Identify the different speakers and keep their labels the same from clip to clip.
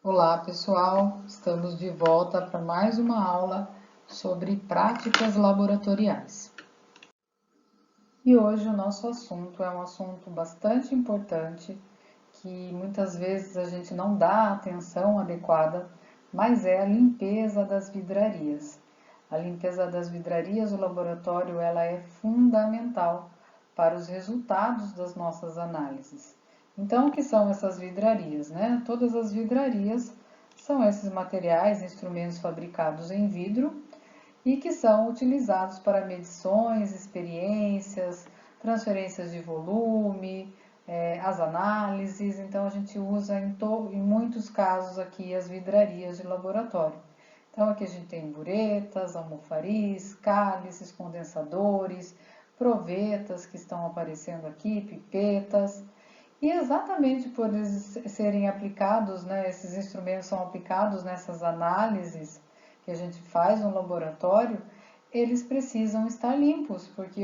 Speaker 1: Olá pessoal, estamos de volta para mais uma aula sobre práticas laboratoriais. E hoje o nosso assunto é um assunto bastante importante que muitas vezes a gente não dá atenção adequada, mas é a limpeza das vidrarias. A limpeza das vidrarias do laboratório ela é fundamental para os resultados das nossas análises. Então, o que são essas vidrarias, né? Todas as vidrarias são esses materiais, instrumentos fabricados em vidro e que são utilizados para medições, experiências, transferências de volume, as análises. Então, a gente usa em muitos casos aqui as vidrarias de laboratório. Então, aqui a gente tem buretas, almofaris, cálices, condensadores, provetas que estão aparecendo aqui, pipetas. E exatamente por eles serem aplicados, né, esses instrumentos são aplicados nessas análises que a gente faz no laboratório, eles precisam estar limpos, porque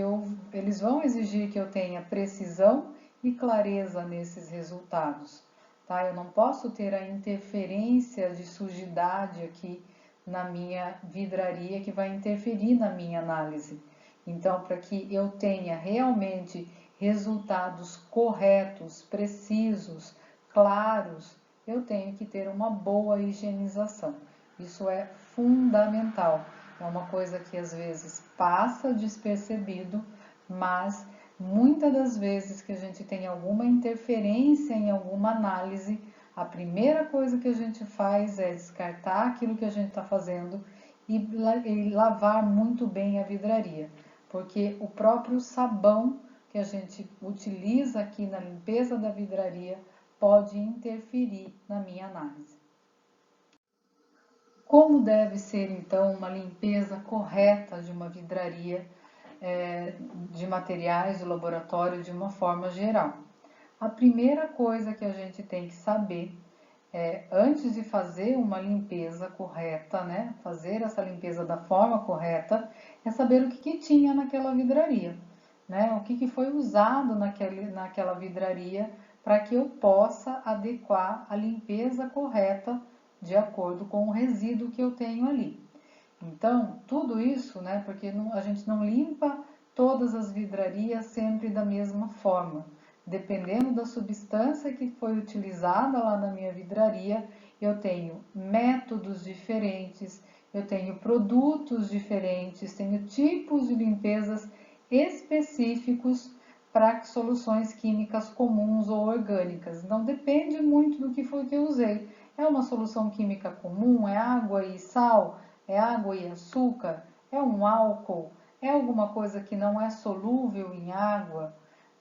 Speaker 1: eles vão exigir que eu tenha precisão e clareza nesses resultados. Tá? Eu não posso ter a interferência de sujidade aqui na minha vidraria que vai interferir na minha análise. Então, para que eu tenha realmente resultados corretos, precisos, claros, eu tenho que ter uma boa higienização. Isso é fundamental. É uma coisa que às vezes passa despercebido, mas muitas das vezes que a gente tem alguma interferência em alguma análise, a primeira coisa que a gente faz é descartar aquilo que a gente está fazendo e lavar muito bem a vidraria, porque o próprio sabão que a gente utiliza aqui na limpeza da vidraria pode interferir na minha análise. Como deve ser então uma limpeza correta de uma vidraria de materiais do laboratório de uma forma geral? A primeira coisa que a gente tem que saber antes de fazer uma limpeza correta, né, fazer essa limpeza da forma correta, é saber o que tinha naquela vidraria, né, o que foi usado naquela vidraria para que eu possa adequar a limpeza correta de acordo com o resíduo que eu tenho ali. Então, tudo isso, né, porque a gente não limpa todas as vidrarias sempre da mesma forma. Dependendo da substância que foi utilizada lá na minha vidraria, eu tenho métodos diferentes, eu tenho produtos diferentes, tenho tipos de limpezas específicos para soluções químicas comuns ou orgânicas. Então, depende muito do que foi que eu usei. É uma solução química comum? É água e sal? É água e açúcar? É um álcool? É alguma coisa que não é solúvel em água?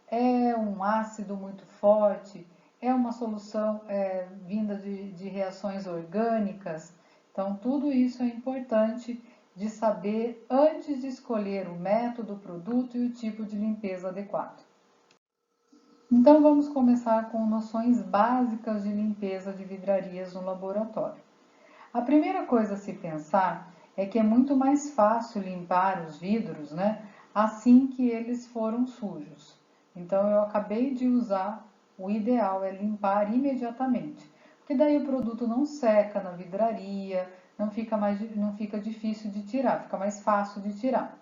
Speaker 1: É um ácido muito forte? É uma solução vinda de reações orgânicas? Então, tudo isso é importante de saber antes de escolher o método, o produto e o tipo de limpeza adequado. Então, vamos começar com noções básicas de limpeza de vidrarias no laboratório. A primeira coisa a se pensar é que é muito mais fácil limpar os vidros, né, assim que eles foram sujos. Então, eu acabei de usar, o ideal é limpar imediatamente, porque daí o produto não seca na vidraria, não fica difícil de tirar, fica mais fácil de tirar.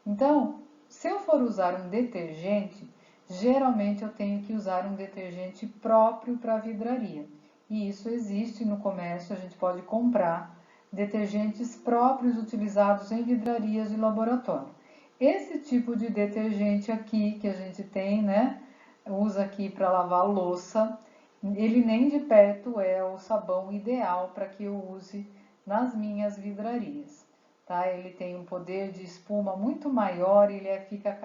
Speaker 1: Então, se eu for usar um detergente, geralmente eu tenho que usar um detergente próprio para vidraria. E isso existe no comércio, a gente pode comprar detergentes próprios utilizados em vidrarias de laboratório. Esse tipo de detergente aqui que a gente tem, né, usa aqui para lavar louça, ele nem de perto é o sabão ideal para que eu use nas minhas vidrarias. Tá? Ele tem um poder de espuma muito maior e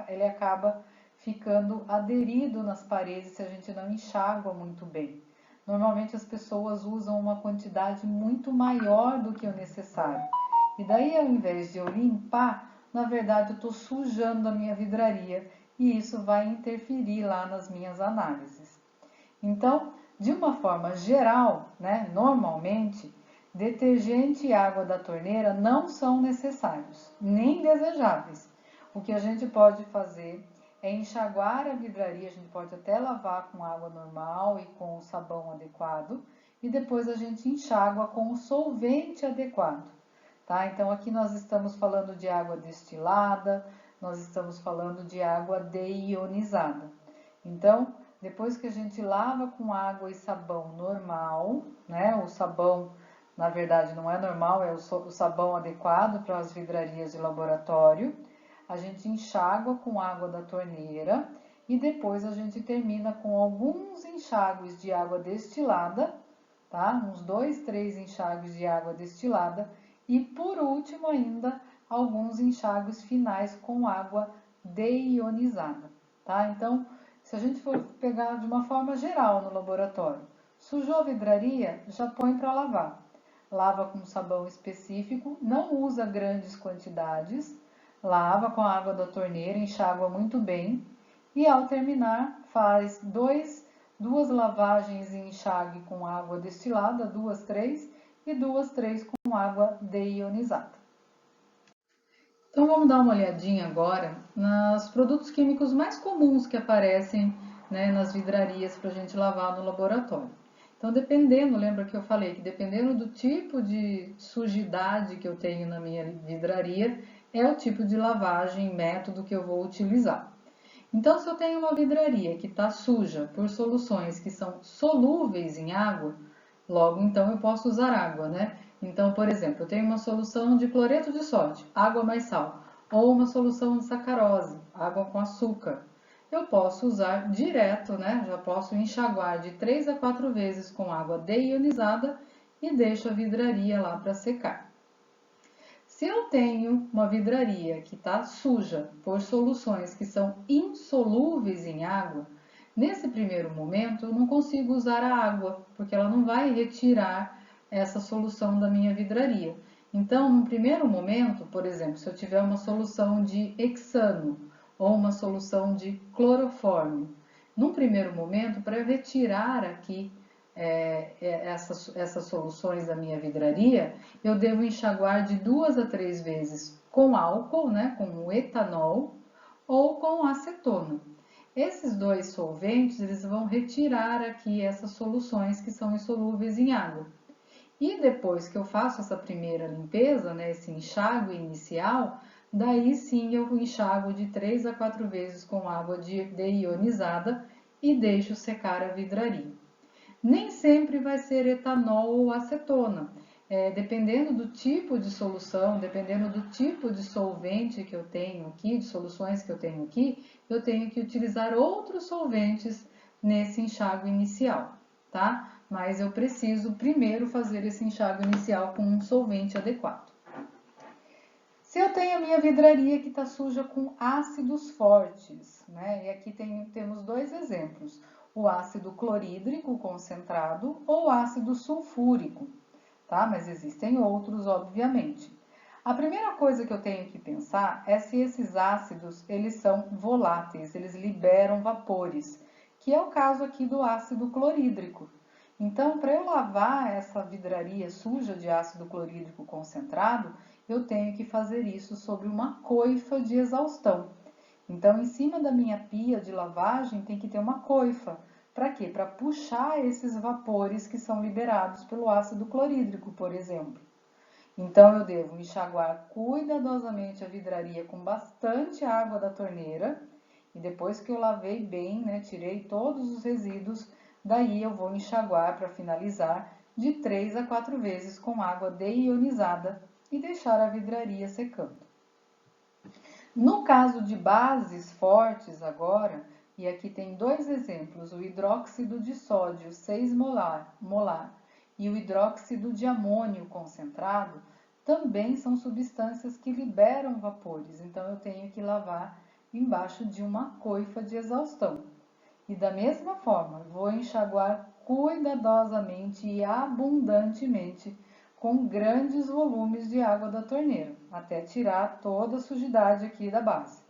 Speaker 1: ele acaba ficando aderido nas paredes se a gente não enxágua muito bem. Normalmente as pessoas usam uma quantidade muito maior do que o necessário. E daí, ao invés de eu limpar, na verdade eu estou sujando a minha vidraria e isso vai interferir lá nas minhas análises. Então, de uma forma geral, né, normalmente, detergente e água da torneira não são necessários, nem desejáveis. O que a gente pode fazer é enxaguar a vidraria, a gente pode até lavar com água normal e com o sabão adequado, e depois a gente enxágua com o solvente adequado, tá? Então aqui nós estamos falando de água destilada, nós estamos falando de água deionizada. Então, depois que a gente lava com água e sabão normal, né? O sabão, na verdade, não é normal, é o sabão adequado para as vidrarias de laboratório. A gente enxágua com água da torneira e depois a gente termina com alguns enxágues de água destilada, tá? Uns 2, 3 enxágues de água destilada e por último ainda alguns enxágues finais com água deionizada, tá? Então, se a gente for pegar de uma forma geral no laboratório, sujou a vidraria, já põe para lavar. Lava com sabão específico, não usa grandes quantidades, lava com a água da torneira, enxágua muito bem e ao terminar faz duas lavagens em enxágue com água destilada, 2, 3 e 2, 3 com água deionizada. Então vamos dar uma olhadinha agora nos produtos químicos mais comuns que aparecem, né, nas vidrarias para a gente lavar no laboratório. Então dependendo, lembra que eu falei que dependendo do tipo de sujidade que eu tenho na minha vidraria, é o tipo de lavagem, método que eu vou utilizar. Então se eu tenho uma vidraria que está suja por soluções que são solúveis em água, logo então eu posso usar água, né? Então, por exemplo, eu tenho uma solução de cloreto de sódio, água mais sal, ou uma solução de sacarose, água com açúcar. Eu posso usar direto, né? Já posso enxaguar de 3 a 4 vezes com água deionizada e deixo a vidraria lá para secar. Se eu tenho uma vidraria que está suja por soluções que são insolúveis em água, nesse primeiro momento eu não consigo usar a água, porque ela não vai retirar essa solução da minha vidraria. Então, no primeiro momento, por exemplo, se eu tiver uma solução de hexano ou uma solução de clorofórmio, num primeiro momento, para eu retirar aqui essas soluções da minha vidraria, eu devo enxaguar de 2 a 3 vezes com álcool, né, com o etanol, ou com acetona. Esses dois solventes, eles vão retirar aqui essas soluções que são insolúveis em água. E depois que eu faço essa primeira limpeza, né, esse enxágue inicial, daí sim eu enxago de 3 a 4 vezes com água deionizada e deixo secar a vidraria. Nem sempre vai ser etanol ou acetona. Dependendo do tipo de solução, dependendo do tipo de solvente que eu tenho aqui, de soluções que eu tenho aqui, eu tenho que utilizar outros solventes nesse enxágue inicial, tá? Mas eu preciso primeiro fazer esse enxágue inicial com um solvente adequado. Se eu tenho a minha vidraria que está suja com ácidos fortes, né? E aqui temos dois exemplos, o ácido clorídrico concentrado ou ácido sulfúrico, tá? Mas existem outros, obviamente. A primeira coisa que eu tenho que pensar é se esses ácidos, eles são voláteis, eles liberam vapores, que é o caso aqui do ácido clorídrico. Então, para eu lavar essa vidraria suja de ácido clorídrico concentrado, eu tenho que fazer isso sobre uma coifa de exaustão. Então, em cima da minha pia de lavagem tem que ter uma coifa. Para quê? Para puxar esses vapores que são liberados pelo ácido clorídrico, por exemplo. Então, eu devo enxaguar cuidadosamente a vidraria com bastante água da torneira. E depois que eu lavei bem, né, tirei todos os resíduos, daí eu vou enxaguar para finalizar de 3 a 4 vezes com água deionizada e deixar a vidraria secando. No caso de bases fortes agora, e aqui tem dois exemplos, o hidróxido de sódio 6 molar e o hidróxido de amônio concentrado, também são substâncias que liberam vapores, então eu tenho que lavar embaixo de uma coifa de exaustão. E da mesma forma, vou enxaguar cuidadosamente e abundantemente com grandes volumes de água da torneira, até tirar toda a sujidade aqui da base.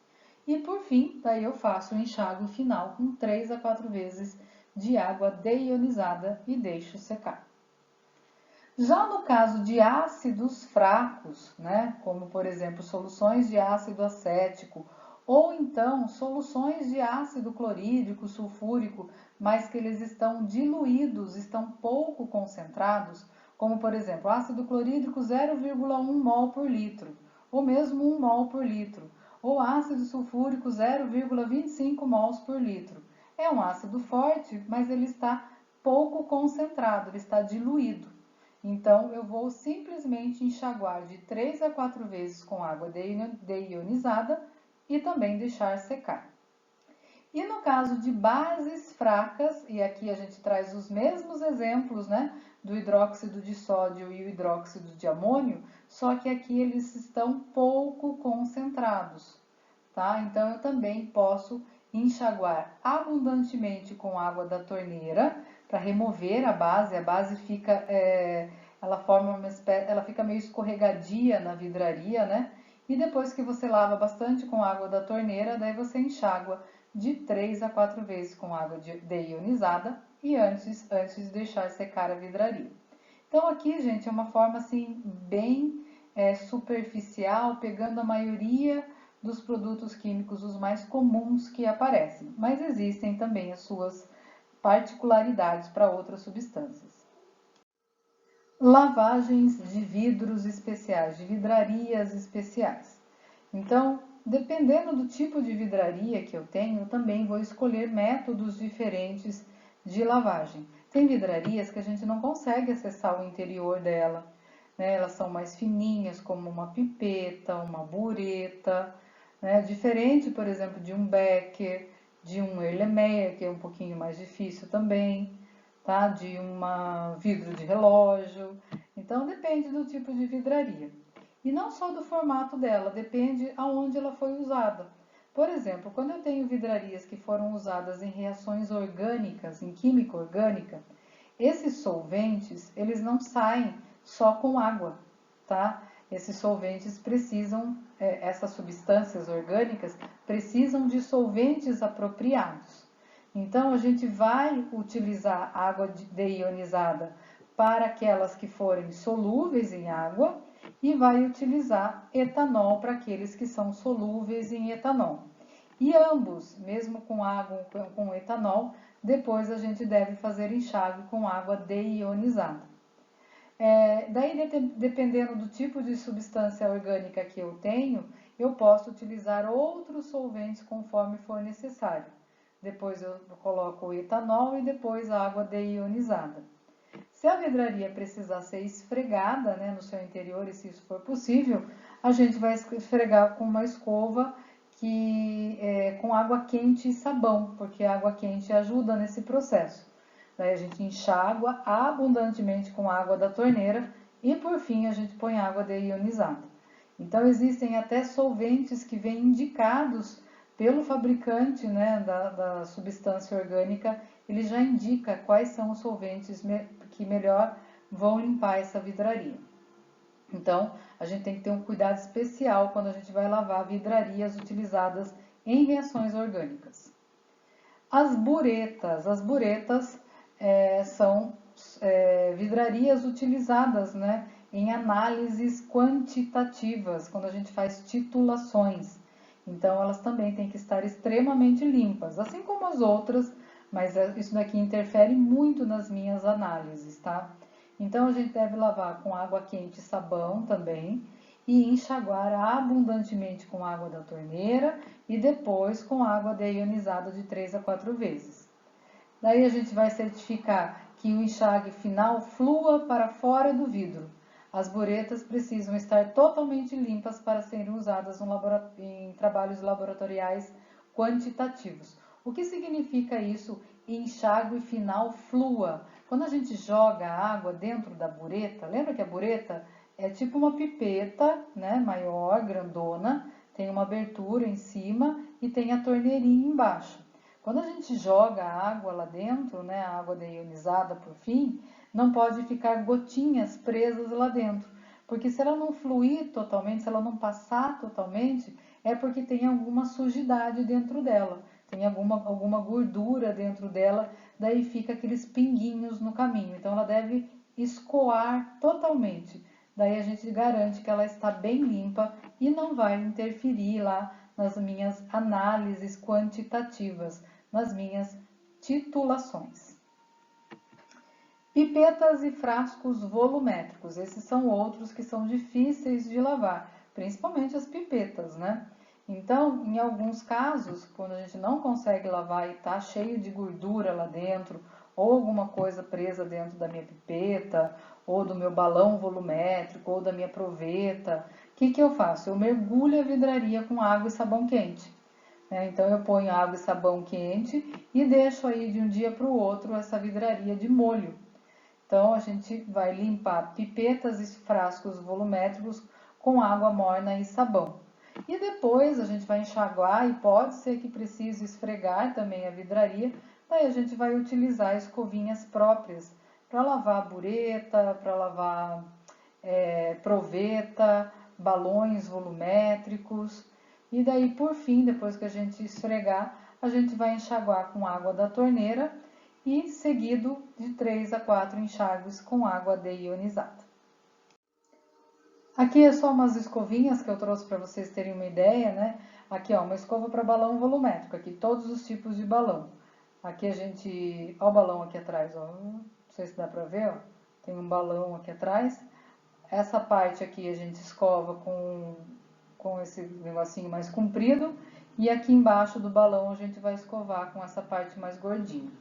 Speaker 1: E por fim, daí eu faço o enxágue final com 3 a 4 vezes de água deionizada e deixo secar. Já no caso de ácidos fracos, né, como por exemplo soluções de ácido acético ou então soluções de ácido clorídrico, sulfúrico, mas que eles estão diluídos, estão pouco concentrados, como por exemplo, ácido clorídrico 0,1 mol por litro, ou mesmo 1 mol por litro, ou ácido sulfúrico 0,25 mols por litro. É um ácido forte, mas ele está pouco concentrado, ele está diluído. Então, eu vou simplesmente enxaguar de 3 a 4 vezes com água deionizada e também deixar secar. E no caso de bases fracas, e aqui a gente traz os mesmos exemplos, né, do hidróxido de sódio e o hidróxido de amônio, só que aqui eles estão pouco concentrados, tá? Então eu também posso enxaguar abundantemente com água da torneira para remover a base fica, ela fica meio escorregadia na vidraria, né? E depois que você lava bastante com água da torneira, daí você enxágua de 3 a 4 vezes com água deionizada e antes de deixar secar a vidraria. Então aqui, gente, é uma forma assim bem superficial, pegando a maioria dos produtos químicos, os mais comuns que aparecem, mas existem também as suas particularidades para outras substâncias. Lavagens de vidros especiais, de vidrarias especiais. Então, dependendo do tipo de vidraria que eu tenho, eu também vou escolher métodos diferentes de lavagem. Tem vidrarias que a gente não consegue acessar o interior dela, né? Elas são mais fininhas, como uma pipeta, uma bureta, né? Diferente, por exemplo, de um Becker, de um Erlenmeyer, que é um pouquinho mais difícil também, tá? De uma vidro de relógio. Então depende do tipo de vidraria. E não só do formato dela, depende aonde ela foi usada. Por exemplo, quando eu tenho vidrarias que foram usadas em reações orgânicas, em química orgânica, esses solventes, eles não saem só com água, tá? Esses solventes precisam, essas substâncias orgânicas precisam de solventes apropriados. Então, a gente vai utilizar água deionizada para aquelas que forem solúveis em água e vai utilizar etanol para aqueles que são solúveis em etanol. E ambos, mesmo com água ou com etanol, depois a gente deve fazer enxágue com água deionizada. Daí, dependendo do tipo de substância orgânica que eu tenho, eu posso utilizar outros solventes conforme for necessário. Depois eu coloco o etanol e depois a água deionizada. Se a vidraria precisar ser esfregada, né, no seu interior, e se isso for possível, a gente vai esfregar com uma escova com água quente e sabão, porque a água quente ajuda nesse processo. Daí a gente enxágua abundantemente com a água da torneira e por fim a gente põe água deionizada. Então existem até solventes que vêm indicados pelo fabricante, né, da substância orgânica, ele já indica quais são os solventes que melhor vão limpar essa vidraria. Então, a gente tem que ter um cuidado especial quando a gente vai lavar vidrarias utilizadas em reações orgânicas. As buretas são vidrarias utilizadas, né, em análises quantitativas, quando a gente faz titulações. Então, elas também têm que estar extremamente limpas, assim como as outras, mas isso daqui interfere muito nas minhas análises, tá? Então, a gente deve lavar com água quente e sabão também e enxaguar abundantemente com água da torneira e depois com água deionizada de 3 a 4 vezes. Daí a gente vai certificar que o enxágue final flua para fora do vidro. As buretas precisam estar totalmente limpas para serem usadas em trabalhos laboratoriais quantitativos. O que significa isso? Enxágue final flua. Quando a gente joga a água dentro da bureta, lembra que a bureta é tipo uma pipeta, né, maior, grandona, tem uma abertura em cima e tem a torneirinha embaixo. Quando a gente joga a água lá dentro, né, a água deionizada por fim, não pode ficar gotinhas presas lá dentro, porque se ela não fluir totalmente, se ela não passar totalmente, é porque tem alguma sujidade dentro dela, tem alguma gordura dentro dela, daí fica aqueles pinguinhos no caminho. Então ela deve escoar totalmente. Daí a gente garante que ela está bem limpa e não vai interferir lá nas minhas análises quantitativas, nas minhas titulações. Pipetas e frascos volumétricos, esses são outros que são difíceis de lavar, principalmente as pipetas, né? Então, em alguns casos, quando a gente não consegue lavar e está cheio de gordura lá dentro, ou alguma coisa presa dentro da minha pipeta, ou do meu balão volumétrico, ou da minha proveta, o que eu faço? Eu mergulho a vidraria com água e sabão quente. Então, eu ponho água e sabão quente e deixo aí de um dia para o outro essa vidraria de molho. Então, a gente vai limpar pipetas e frascos volumétricos com água morna e sabão. E depois a gente vai enxaguar e pode ser que precise esfregar também a vidraria. Daí a gente vai utilizar escovinhas próprias para lavar bureta, para lavar proveta, balões volumétricos. E daí, por fim, depois que a gente esfregar, a gente vai enxaguar com água da torneira e seguido de 3 a 4 enxágues com água deionizada. Aqui é só umas escovinhas que eu trouxe para vocês terem uma ideia, né? Aqui, ó, uma escova para balão volumétrico, aqui todos os tipos de balão. Aqui a gente, ó o balão aqui atrás, ó, não sei se dá para ver, ó, tem um balão aqui atrás. Essa parte aqui a gente escova com esse negocinho mais comprido e aqui embaixo do balão a gente vai escovar com essa parte mais gordinha.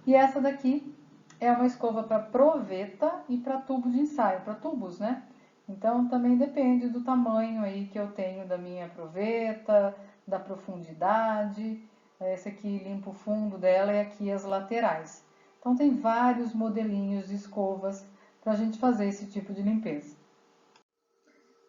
Speaker 1: E essa daqui é uma escova para proveta e para tubo de ensaio, para tubos, né? Então também depende do tamanho aí que eu tenho da minha proveta, da profundidade. Essa aqui limpa o fundo dela e aqui as laterais. Então tem vários modelinhos de escovas para a gente fazer esse tipo de limpeza.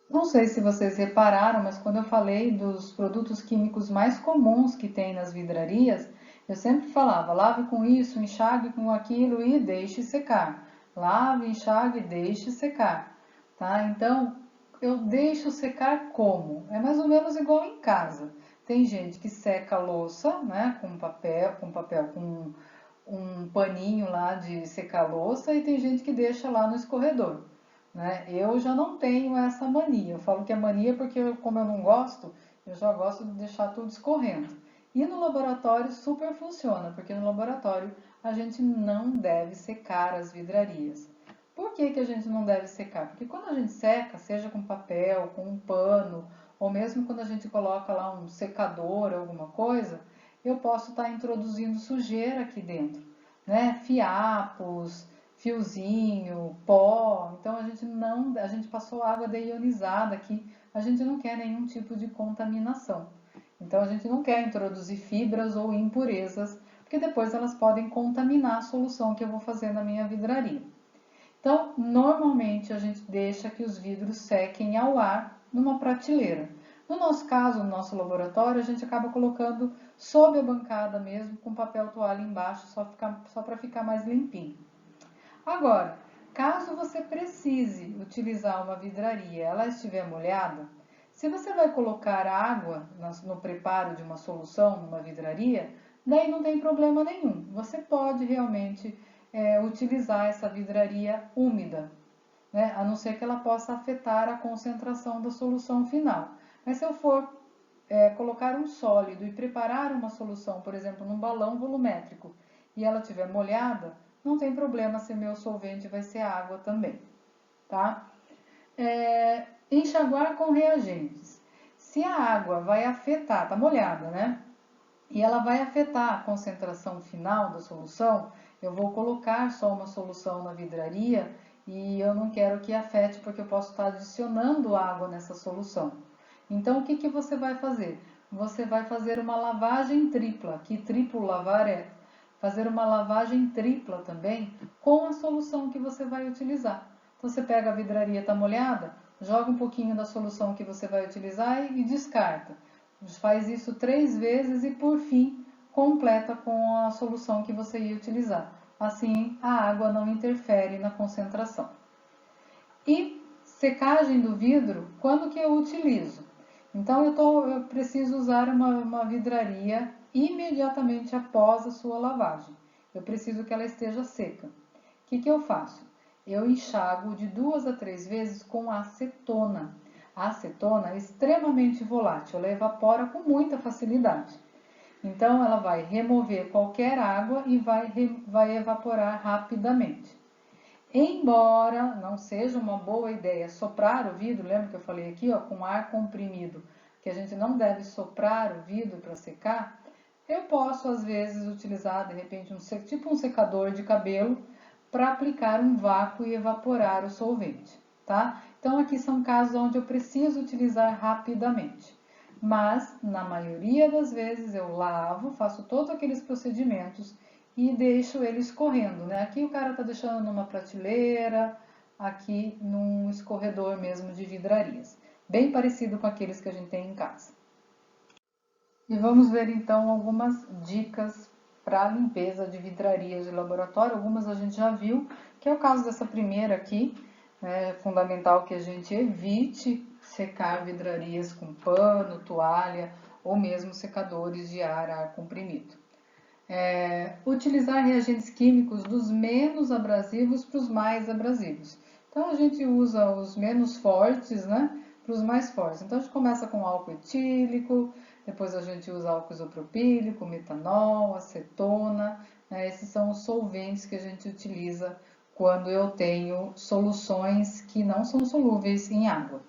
Speaker 1: Não sei se vocês repararam, mas quando eu falei dos produtos químicos mais comuns que tem nas vidrarias, eu sempre falava, lave com isso, enxague com aquilo e deixe secar. Lave, enxague e deixe secar. Tá? Então, eu deixo secar como? É mais ou menos igual em casa. Tem gente que seca a louça, né, com um paninho lá de secar louça e tem gente que deixa lá no escorredor. Né? Eu já não tenho essa mania. Eu falo que é mania porque, como eu não gosto, eu já gosto de deixar tudo escorrendo. E no laboratório super funciona, porque no laboratório a gente não deve secar as vidrarias. Por que a gente não deve secar? Porque quando a gente seca, seja com papel, com um pano, ou mesmo quando a gente coloca lá um secador, alguma coisa, eu posso estar introduzindo sujeira aqui dentro, né? Fiapos, fiozinho, pó. Então a gente passou água deionizada aqui, a gente não quer nenhum tipo de contaminação. Então a gente não quer introduzir fibras ou impurezas, porque depois elas podem contaminar a solução que eu vou fazer na minha vidraria. Então, normalmente a gente deixa que os vidros sequem ao ar numa prateleira. No nosso caso, no nosso laboratório, a gente acaba colocando sob a bancada mesmo, com papel toalha embaixo, só para ficar mais limpinho. Agora, caso você precise utilizar uma vidraria, ela estiver molhada, se você vai colocar água no preparo de uma solução numa vidraria, daí não tem problema nenhum. Você pode realmente utilizar essa vidraria úmida, né? A não ser que ela possa afetar a concentração da solução final. Mas se eu for colocar um sólido e preparar uma solução, por exemplo, num balão volumétrico, e ela estiver molhada, não tem problema se meu solvente vai ser água também, tá? Enxaguar com reagentes. Se a água vai afetar, tá molhada, né? E ela vai afetar a concentração final da solução, eu vou colocar só uma solução na vidraria e eu não quero que afete porque eu posso estar adicionando água nessa solução. Então, o que você vai fazer? Você vai fazer uma lavagem tripla, que triplo lavar é fazer uma lavagem tripla também com a solução que você vai utilizar. Então, você pega a vidraria, está molhada, joga um pouquinho da solução que você vai utilizar e descarta. Faz isso 3 vezes e, por fim, completa com a solução que você ia utilizar. Assim, a água não interfere na concentração. E secagem do vidro, quando que eu utilizo? Então, eu preciso usar uma vidraria imediatamente após a sua lavagem. Eu preciso que ela esteja seca. O que eu faço? Eu enxago de 2 a 3 vezes com acetona. A acetona é extremamente volátil, ela evapora com muita facilidade. Então, ela vai remover qualquer água e vai evaporar rapidamente. Embora não seja uma boa ideia soprar o vidro, lembra que eu falei aqui, ó, com ar comprimido, que a gente não deve soprar o vidro para secar, eu posso às vezes utilizar de repente tipo um secador de cabelo para aplicar um vácuo e evaporar o solvente, tá? Então aqui são casos onde eu preciso utilizar rapidamente. Mas na maioria das vezes eu lavo, faço todos aqueles procedimentos e deixo ele escorrendo, né? Aqui o cara tá deixando numa prateleira, aqui num escorredor mesmo de vidrarias, bem parecido com aqueles que a gente tem em casa. E vamos ver então algumas dicas para limpeza de vidrarias de laboratório. Algumas a gente já viu, que é o caso dessa primeira aqui. É fundamental que a gente evite secar vidrarias com pano, toalha ou mesmo secadores de ar comprimido. Utilizar reagentes químicos dos menos abrasivos para os mais abrasivos. Então a gente usa os menos fortes, né, para os mais fortes. Então a gente começa com álcool etílico, depois a gente usa álcool isopropílico, metanol, acetona, né, esses são os solventes que a gente utiliza quando eu tenho soluções que não são solúveis em água.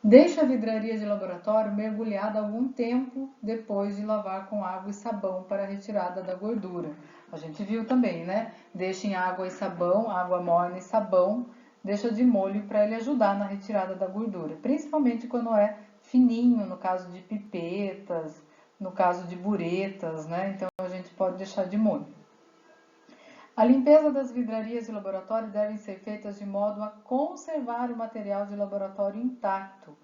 Speaker 1: Deixe a vidraria de laboratório mergulhada algum tempo depois de lavar com água e sabão para a retirada da gordura. A gente viu também, né? Deixa em água e sabão, água morna e sabão, deixa de molho para ele ajudar na retirada da gordura, principalmente quando é fininho, no caso de pipetas, no caso de buretas, né? Então a gente pode deixar de molho. A limpeza das vidrarias de laboratório devem ser feitas de modo a conservar o material de laboratório intacto.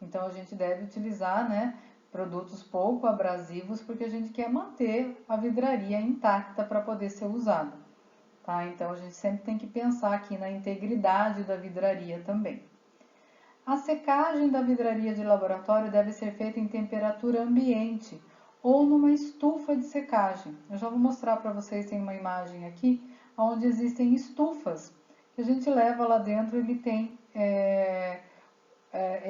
Speaker 1: Então a gente deve utilizar, né, produtos pouco abrasivos porque a gente quer manter a vidraria intacta para poder ser usada. Tá? Então a gente sempre tem que pensar aqui na integridade da vidraria também. A secagem da vidraria de laboratório deve ser feita em temperatura ambiente ou numa estufa de secagem. Eu já vou mostrar para vocês, tem uma imagem aqui, onde existem estufas que a gente leva lá dentro, ele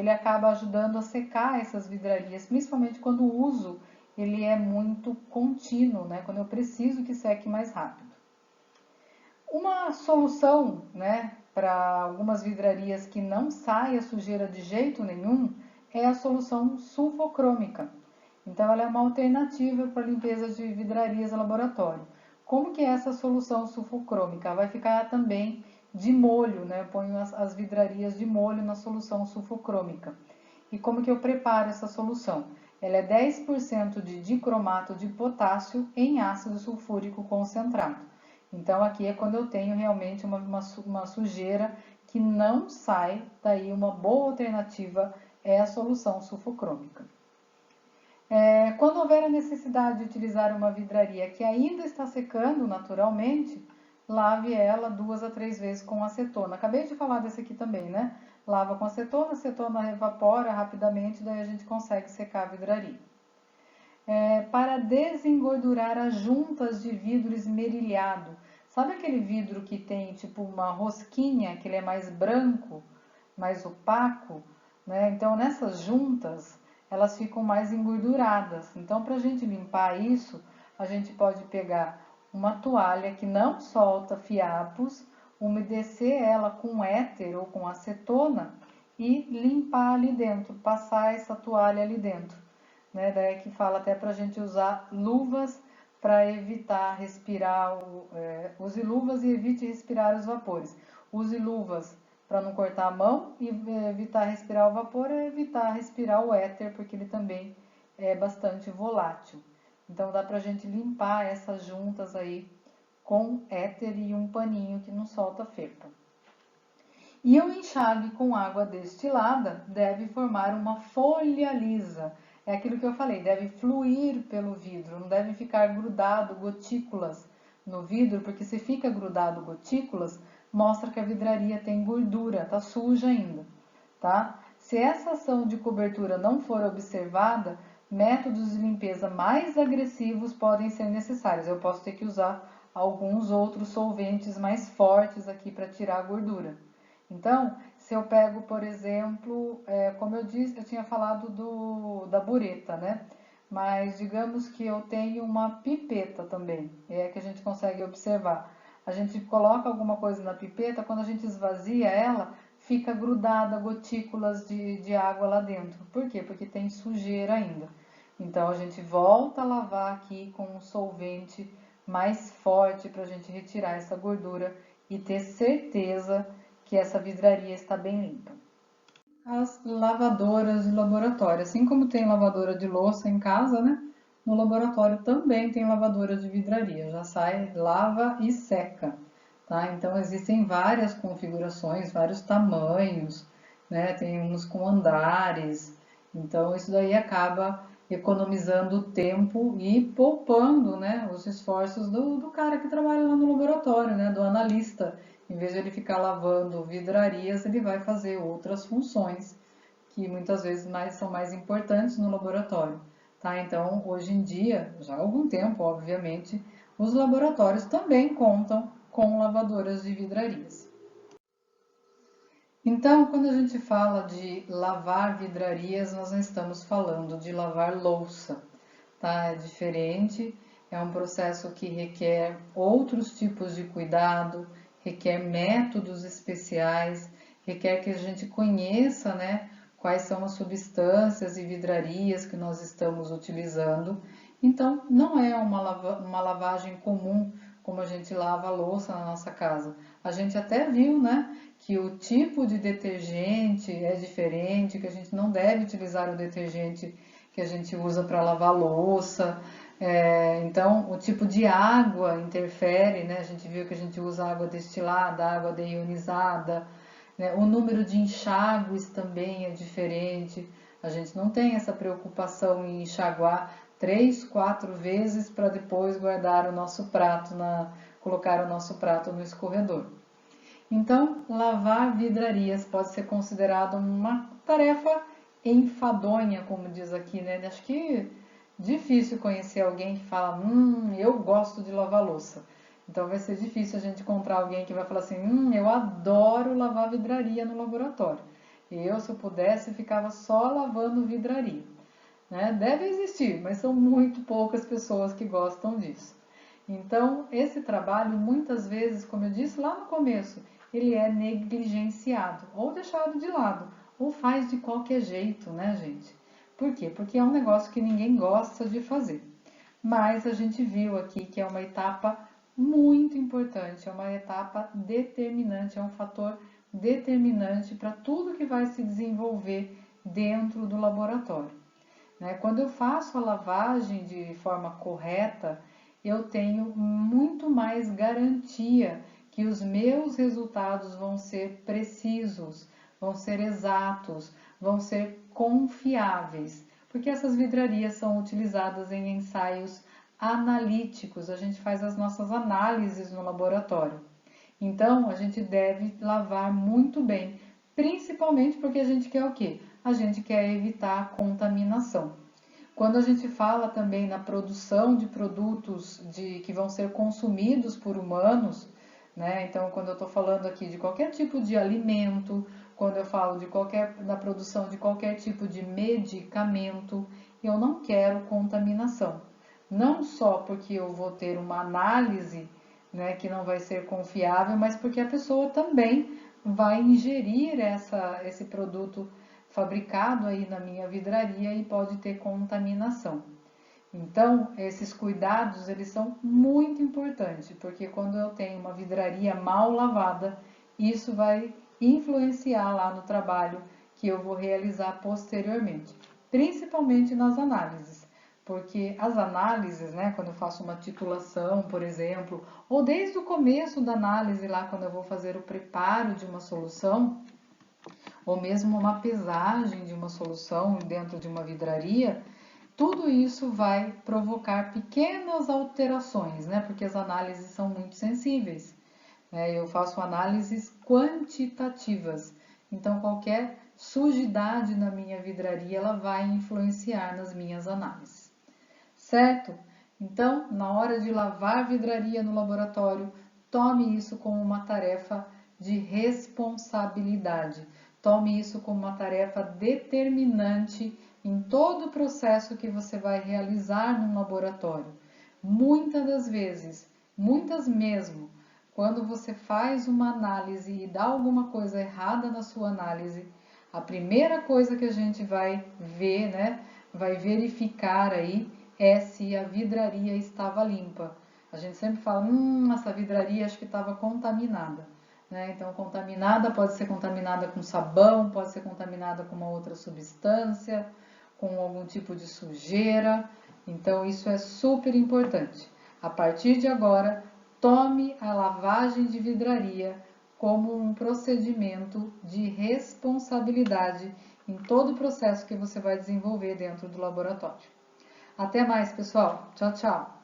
Speaker 1: acaba ajudando a secar essas vidrarias, principalmente quando o uso ele é muito contínuo, né? Quando eu preciso que seque mais rápido. Uma solução, né, para algumas vidrarias que não sai a sujeira de jeito nenhum é a solução sulfocrômica. Então, ela é uma alternativa para limpeza de vidrarias a laboratório. Como que é essa solução sulfocrômica? Vai ficar também de molho, né? Eu ponho as vidrarias de molho na solução sulfocrômica. E como que eu preparo essa solução? Ela é 10% de dicromato de potássio em ácido sulfúrico concentrado. Então, aqui é quando eu tenho realmente uma sujeira que não sai, daí uma boa alternativa é a solução sulfocrômica. Quando houver a necessidade de utilizar uma vidraria que ainda está secando naturalmente, lave ela 2 a 3 vezes com acetona. Acabei de falar desse aqui também, né? Lava com acetona, acetona evapora rapidamente, daí a gente consegue secar a vidraria. Para desengordurar as juntas de vidro esmerilhado. Sabe aquele vidro que tem tipo uma rosquinha, que ele é mais branco, mais opaco, né? Então nessas juntas elas ficam mais engorduradas. Então para a gente limpar isso, a gente pode pegar uma toalha que não solta fiapos, umedecer ela com éter ou com acetona e limpar ali dentro, passar essa toalha ali dentro. Né? Daí que fala até para a gente usar luvas para evitar respirar, use luvas e evite respirar os vapores. Use luvas para não cortar a mão e evitar respirar o vapor é evitar respirar o éter, porque ele também é bastante volátil. Então dá para a gente limpar essas juntas aí com éter e um paninho que não solta felpa. E o enxágue com água destilada deve formar uma folha lisa. É aquilo que eu falei, deve fluir pelo vidro, não deve ficar grudado gotículas no vidro, porque se fica grudado gotículas, mostra que a vidraria tem gordura, tá suja ainda, tá? Se essa ação de cobertura não for observada, métodos de limpeza mais agressivos podem ser necessários. Eu posso ter que usar alguns outros solventes mais fortes aqui para tirar a gordura. Então, se eu pego, por exemplo, como eu disse, eu tinha falado da bureta, né? mas digamos que eu tenho uma pipeta também, é que a gente consegue observar. A gente coloca alguma coisa na pipeta, quando a gente esvazia ela, fica grudada gotículas de água lá dentro. Por quê? Porque tem sujeira ainda. Então a gente volta a lavar aqui com um solvente mais forte para a gente retirar essa gordura e ter certeza que essa vidraria está bem limpa. As lavadoras de laboratório, assim como tem lavadora de louça em casa, né? No laboratório também tem lavadora de vidraria, já sai, lava e seca, tá? Então existem várias configurações, vários tamanhos, né? Tem uns com andares, então isso daí acaba economizando tempo e poupando, né, os esforços do cara que trabalha lá no laboratório, né, do analista. Em vez de ele ficar lavando vidrarias, ele vai fazer outras funções que muitas vezes são mais importantes no laboratório. Tá? Então, hoje em dia, já há algum tempo, obviamente, os laboratórios também contam com lavadoras de vidrarias. Então, quando a gente fala de lavar vidrarias, nós não estamos falando de lavar louça, tá? É diferente, é um processo que requer outros tipos de cuidado, requer métodos especiais, requer que a gente conheça, né, quais são as substâncias e vidrarias que nós estamos utilizando. Então, não é uma lavagem comum como a gente lava a louça na nossa casa. A gente até viu, né, que o tipo de detergente é diferente, que a gente não deve utilizar o detergente que a gente usa para lavar louça. Então, o tipo de água interfere, né? A gente viu que a gente usa água destilada, água deionizada, né? O número de enxágues também é diferente. A gente não tem essa preocupação em enxaguar 3, 4 vezes para depois guardar o nosso prato, colocar o nosso prato no escorredor. Então, lavar vidrarias pode ser considerado uma tarefa enfadonha, como diz aqui, né? Acho que difícil conhecer alguém que fala, eu gosto de lavar louça. Então vai ser difícil a gente encontrar alguém que vai falar assim, eu adoro lavar vidraria no laboratório. Eu, se eu pudesse, ficava só lavando vidraria. Né? Deve existir, mas são muito poucas pessoas que gostam disso. Então, esse trabalho, muitas vezes, como eu disse lá no começo, ele é negligenciado, ou deixado de lado, ou faz de qualquer jeito, né, gente? Por quê? Porque é um negócio que ninguém gosta de fazer. Mas a gente viu aqui que é uma etapa muito importante, é uma etapa determinante, é um fator determinante para tudo que vai se desenvolver dentro do laboratório. Quando eu faço a lavagem de forma correta, eu tenho muito mais garantia que os meus resultados vão ser precisos, vão ser exatos, vão ser confiáveis, porque essas vidrarias são utilizadas em ensaios analíticos, a gente faz as nossas análises no laboratório. Então, a gente deve lavar muito bem, principalmente porque a gente quer o quê? A gente quer evitar a contaminação. Quando a gente fala também na produção de produtos que vão ser consumidos por humanos, né? Então, quando eu estou falando aqui de qualquer tipo de alimento, quando eu falo da produção de qualquer tipo de medicamento, eu não quero contaminação. Não só porque eu vou ter uma análise, né, que não vai ser confiável, mas porque a pessoa também vai ingerir esse produto fabricado aí na minha vidraria e pode ter contaminação. Então, esses cuidados, eles são muito importantes, porque quando eu tenho uma vidraria mal lavada, isso vai influenciar lá no trabalho que eu vou realizar posteriormente, principalmente nas análises. Porque as análises, né, quando eu faço uma titulação, por exemplo, ou desde o começo da análise lá, quando eu vou fazer o preparo de uma solução, ou mesmo uma pesagem de uma solução dentro de uma vidraria, tudo isso vai provocar pequenas alterações, né? Porque as análises são muito sensíveis. Eu faço análises quantitativas, então qualquer sujidade na minha vidraria ela vai influenciar nas minhas análises, certo? Então, na hora de lavar vidraria no laboratório, tome isso como uma tarefa de responsabilidade. Tome isso como uma tarefa determinante em todo o processo que você vai realizar num laboratório. Muitas das vezes, muitas mesmo, quando você faz uma análise e dá alguma coisa errada na sua análise, a primeira coisa que a gente vai ver, né, vai verificar aí é se a vidraria estava limpa. A gente sempre fala, essa vidraria acho que estava contaminada. Né? Então, contaminada pode ser contaminada com sabão, pode ser contaminada com uma outra substância, com algum tipo de sujeira. Então, isso é super importante. A partir de agora, tome a lavagem de vidraria como um procedimento de responsabilidade em todo o processo que você vai desenvolver dentro do laboratório. Até mais, pessoal. Tchau, tchau.